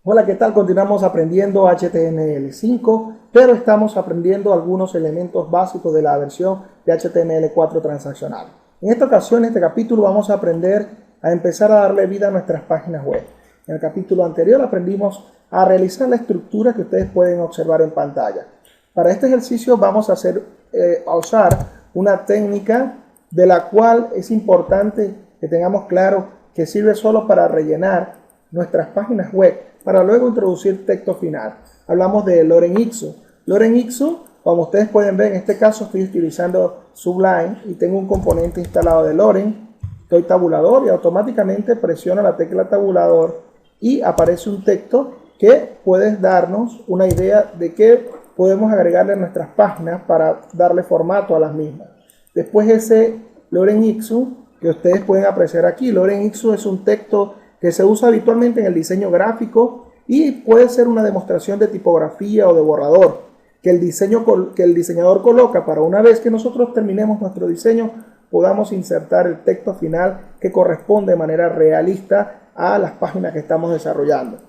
Hola, ¿qué tal? Continuamos aprendiendo HTML5, pero estamos aprendiendo algunos elementos básicos de la versión de HTML4 transaccional. En esta ocasión, en este capítulo, vamos a aprender a empezar a darle vida a nuestras páginas web. En el capítulo anterior aprendimos a realizar la estructura que ustedes pueden observar en pantalla. Para este ejercicio vamos a usar una técnica de la cual es importante que tengamos claro que sirve solo para rellenar nuestras páginas web, para luego introducir texto final. Hablamos de Lorem Ipsum. Lorem Ipsum, como ustedes pueden ver, en este caso estoy utilizando Sublime y tengo un componente instalado de Lorem. Doy tabulador y automáticamente presiono la tecla tabulador y aparece un texto que puede darnos una idea de qué podemos agregarle a nuestras páginas para darle formato a las mismas. Después ese Lorem Ipsum que ustedes pueden apreciar aquí. Lorem Ipsum es un texto que se usa habitualmente en el diseño gráfico y puede ser una demostración de tipografía o de borrador que el diseñador coloca para una vez que nosotros terminemos nuestro diseño podamos insertar el texto final que corresponde de manera realista a las páginas que estamos desarrollando.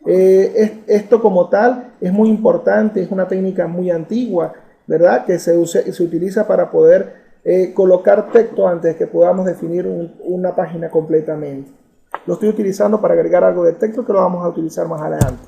Esto como tal es muy importante, es una técnica muy antigua, ¿verdad? Que se utiliza para poder colocar texto antes de que podamos definir una página completamente. Lo estoy utilizando para agregar algo de texto que lo vamos a utilizar más adelante.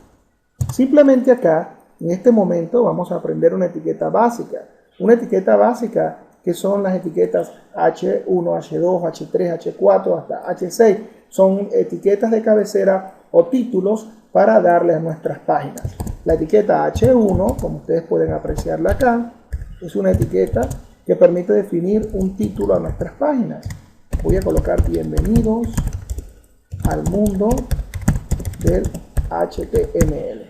Simplemente acá, en este momento, vamos a aprender una etiqueta básica. Una etiqueta básica que son las etiquetas H1, H2, H3, H4 hasta H6. Son etiquetas de cabecera o títulos para darles a nuestras páginas. La etiqueta H1, como ustedes pueden apreciarla acá, es una etiqueta que permite definir un título a nuestras páginas. Voy a colocar bienvenidos al mundo del HTML.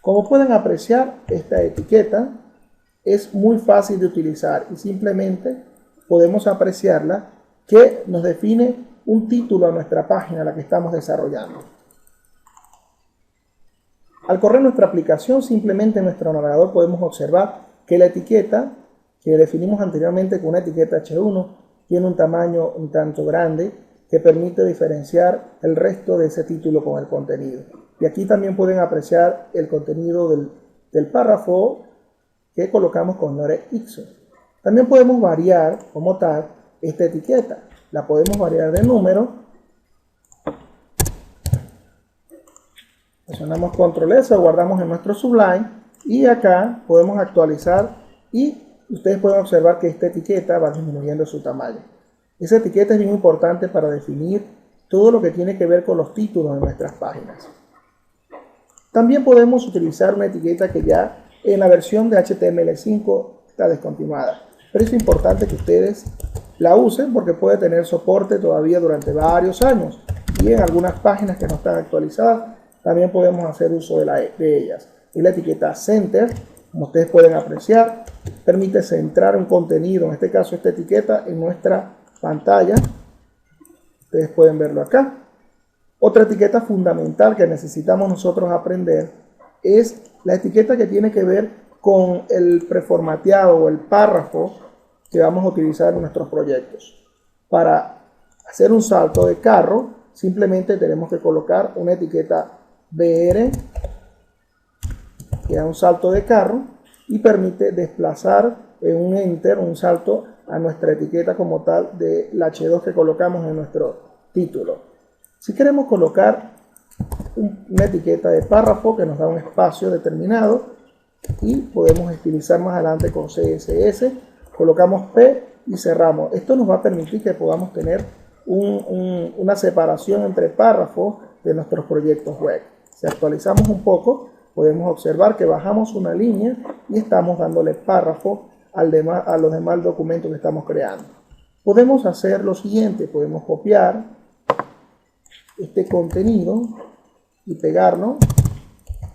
Como pueden apreciar, esta etiqueta es muy fácil de utilizar y simplemente podemos apreciarla que nos define un título a nuestra página, la que estamos desarrollando. Al correr nuestra aplicación, simplemente en nuestro navegador podemos observar que la etiqueta que definimos anteriormente con una etiqueta H1 tiene un tamaño un tanto grande que permite diferenciar el resto de ese título con el contenido. Y aquí también pueden apreciar el contenido del párrafo que colocamos con Lorem Ipsum. También podemos variar como tal esta etiqueta. La podemos variar de número. Presionamos Control S, guardamos en nuestro Sublime y acá podemos actualizar y ustedes pueden observar que esta etiqueta va disminuyendo su tamaño. Esa etiqueta es bien importante para definir todo lo que tiene que ver con los títulos de nuestras páginas. También podemos utilizar una etiqueta que ya en la versión de HTML5 está descontinuada. Pero es importante que ustedes la usen porque puede tener soporte todavía durante varios años. Y en algunas páginas que no están actualizadas también podemos hacer uso de ellas. Y la etiqueta Center, como ustedes pueden apreciar, permite centrar un contenido, en este caso esta etiqueta, en nuestra pantalla. Ustedes pueden verlo acá. Otra etiqueta fundamental que necesitamos nosotros aprender es la etiqueta que tiene que ver con el preformateado o el párrafo que vamos a utilizar en nuestros proyectos. Para hacer un salto de carro, simplemente tenemos que colocar una etiqueta BR que da un salto de carro y permite desplazar en un enter, un salto a nuestra etiqueta como tal de la H2 que colocamos en nuestro título. Si queremos colocar una etiqueta de párrafo que nos da un espacio determinado y podemos estilizar más adelante con CSS, colocamos P y cerramos. Esto nos va a permitir que podamos tener una separación entre párrafos de nuestros proyectos web. Si actualizamos un poco, podemos observar que bajamos una línea y estamos dándole párrafo a los demás documentos que estamos creando. Podemos hacer lo siguiente, podemos copiar este contenido y pegarlo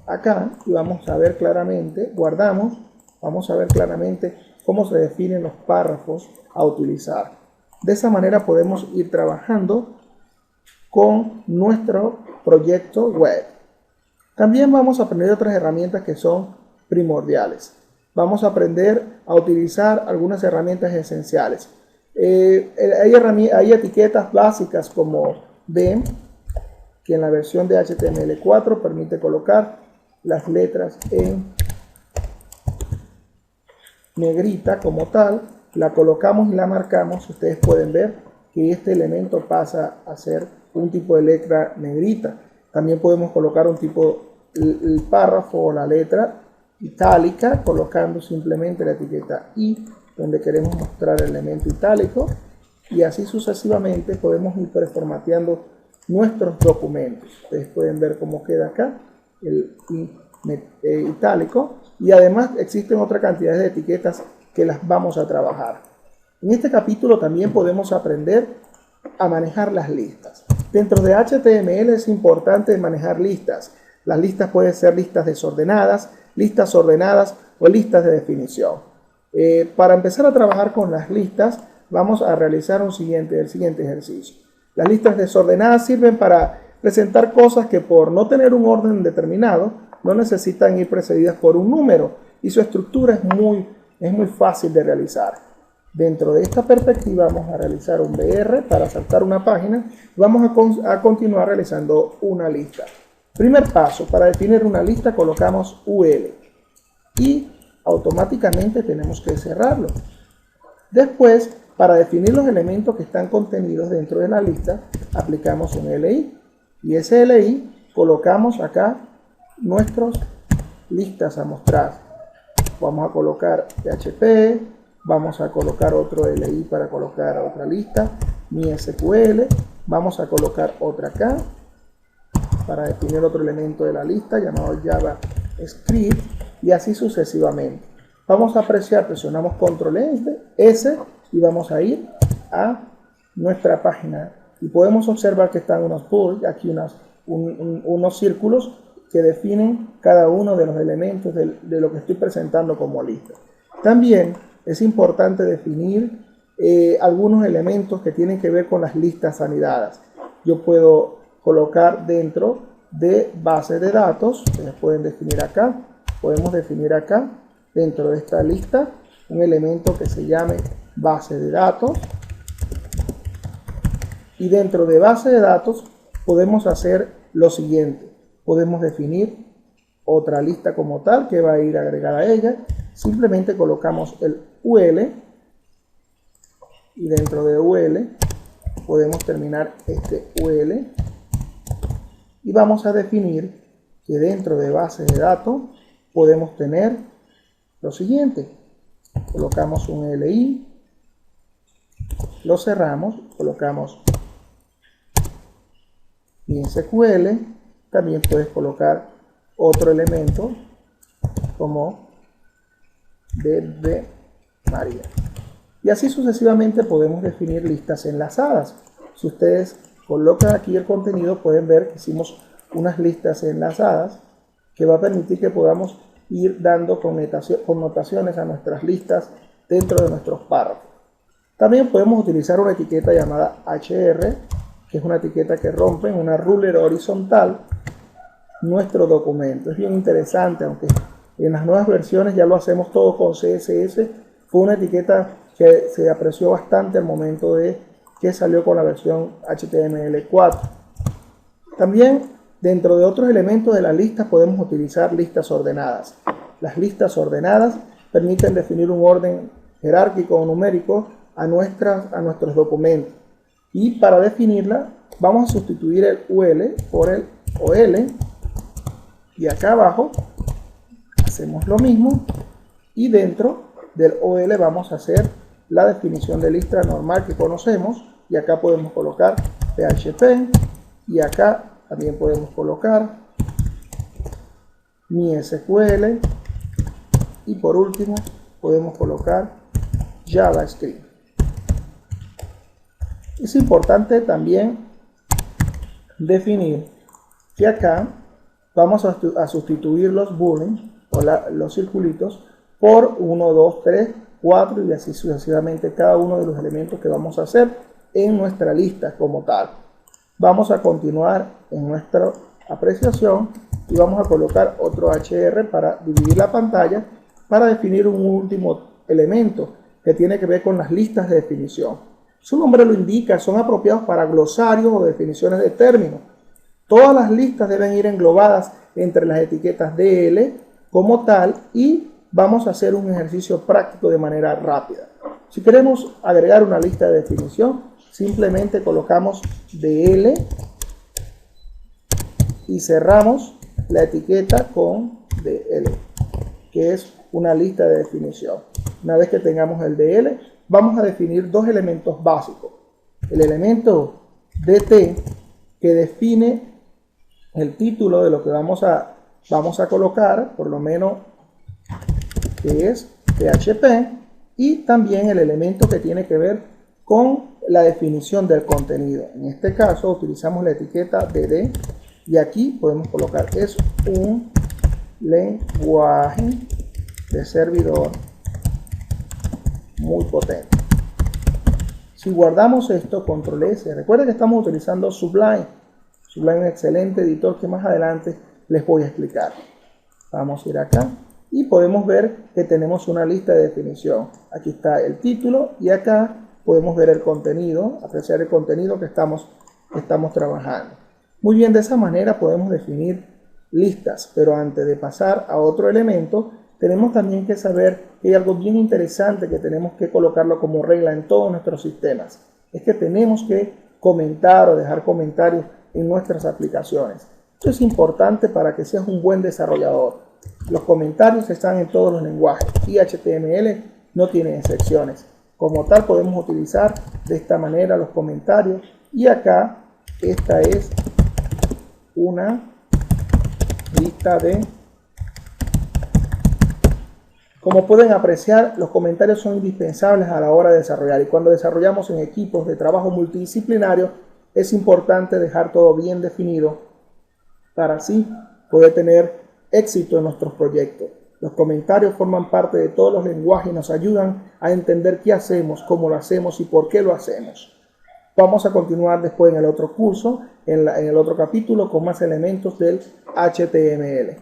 acá y vamos a ver claramente, guardamos, vamos a ver claramente cómo se definen los párrafos a utilizar. De esa manera podemos ir trabajando con nuestro proyecto web. También vamos a aprender otras herramientas que son primordiales. Vamos a aprender a utilizar algunas herramientas esenciales. Hay etiquetas básicas como BEM que en la versión de HTML4 permite colocar las letras en negrita como tal. La colocamos y la marcamos. Ustedes pueden ver que este elemento pasa a ser un tipo de letra negrita. También podemos colocar un tipo, el párrafo o la letra itálica, colocando simplemente la etiqueta I, donde queremos mostrar el elemento itálico, y así sucesivamente podemos ir preformateando nuestros documentos. Ustedes pueden ver cómo queda acá el itálico, y además existen otra cantidad de etiquetas que las vamos a trabajar. En este capítulo también podemos aprender a manejar las listas. Dentro de HTML es importante manejar listas. Las listas pueden ser listas desordenadas, listas ordenadas o listas de definición. Para empezar a trabajar con las listas, vamos a realizar el siguiente ejercicio. Las listas desordenadas sirven para presentar cosas que por no tener un orden determinado no necesitan ir precedidas por un número, y su estructura es muy fácil de realizar. Dentro de esta perspectiva vamos a realizar un BR para saltar una página y vamos a continuar realizando una lista. Primer paso, para definir una lista colocamos UL y automáticamente tenemos que cerrarlo. Después, para definir los elementos que están contenidos dentro de la lista, aplicamos un LI, y ese LI colocamos acá nuestras listas a mostrar. Vamos a colocar PHP, vamos a colocar otro LI para colocar otra lista, mi SQL, vamos a colocar otra acá para definir otro elemento de la lista llamado JavaScript, y así sucesivamente. Vamos a apreciar, presionamos Control S y vamos a ir a nuestra página, y podemos observar que están unos bullets, aquí unos círculos que definen cada uno de los elementos de lo que estoy presentando como lista. También es importante definir algunos elementos que tienen que ver con las listas anidadas. Yo puedo colocar dentro de bases de datos, ustedes pueden definir acá, podemos definir acá dentro de esta lista un elemento que se llame base de datos, y dentro de base de datos podemos hacer lo siguiente: podemos definir otra lista como tal que va a ir agregada a ella. Simplemente colocamos el UL, y dentro de UL podemos terminar este UL, y vamos a definir que dentro de base de datos podemos tener lo siguiente: colocamos un LI, lo cerramos, colocamos mi SQL, también puedes colocar otro elemento como DB María, y así sucesivamente podemos definir listas enlazadas. Si ustedes colocan aquí el contenido, pueden ver que hicimos unas listas enlazadas que va a permitir que podamos ir dando connotaciones a nuestras listas dentro de nuestros párrafos. También podemos utilizar una etiqueta llamada HR, que es una etiqueta que rompe en una ruler horizontal nuestro documento. Es bien interesante, aunque en las nuevas versiones ya lo hacemos todo con CSS. Fue una etiqueta que se apreció bastante al momento de que salió con la versión HTML4. También dentro de otros elementos de la lista podemos utilizar listas ordenadas. Las listas ordenadas permiten definir un orden jerárquico o numérico a nuestros documentos. Y para definirla vamos a sustituir el UL por el OL, y acá abajo hacemos lo mismo, y dentro del OL vamos a hacer la definición de lista normal que conocemos, y acá podemos colocar PHP, y acá también podemos colocar mi SQL, y por último podemos colocar JavaScript. Es importante también definir que acá vamos a sustituir los booleans o los circulitos por 1, 2, 3, 4 y así sucesivamente cada uno de los elementos que vamos a hacer en nuestra lista como tal. Vamos a continuar en nuestra apreciación y vamos a colocar otro HR para dividir la pantalla, para definir un último elemento que tiene que ver con las listas de definición. Su nombre lo indica, son apropiados para glosarios o definiciones de términos. Todas las listas deben ir englobadas entre las etiquetas DL como tal y vamos a hacer un ejercicio práctico de manera rápida. Si queremos agregar una lista de definición, simplemente colocamos DL y cerramos la etiqueta con DL, que es una lista de definición. Una vez que tengamos el DL, vamos a definir dos elementos básicos. El elemento DT, que define el título de lo que vamos a colocar, por lo menos que es PHP, y también el elemento que tiene que ver con la definición del contenido. En este caso utilizamos la etiqueta DD y aquí podemos colocar es un lenguaje de servidor muy potente. Si guardamos esto, control S, recuerden que estamos utilizando Sublime. Sublime es un excelente editor que más adelante les voy a explicar. Vamos a ir acá y podemos ver que tenemos una lista de definición. Aquí está el título y acá podemos ver el contenido, apreciar el contenido que estamos trabajando. Muy bien, de esa manera podemos definir listas, pero antes de pasar a otro elemento, tenemos también que saber que hay algo bien interesante que tenemos que colocarlo como regla en todos nuestros sistemas. Es que tenemos que comentar o dejar comentarios en nuestras aplicaciones. Esto es importante para que seas un buen desarrollador. Los comentarios están en todos los lenguajes y HTML no tiene excepciones. Como tal podemos utilizar de esta manera los comentarios y acá esta es una lista de... Como pueden apreciar, los comentarios son indispensables a la hora de desarrollar y cuando desarrollamos en equipos de trabajo multidisciplinario es importante dejar todo bien definido para así poder tener éxito en nuestros proyectos. Los comentarios forman parte de todos los lenguajes y nos ayudan a entender qué hacemos, cómo lo hacemos y por qué lo hacemos. Vamos a continuar después en el otro curso, en el otro capítulo, con más elementos del HTML.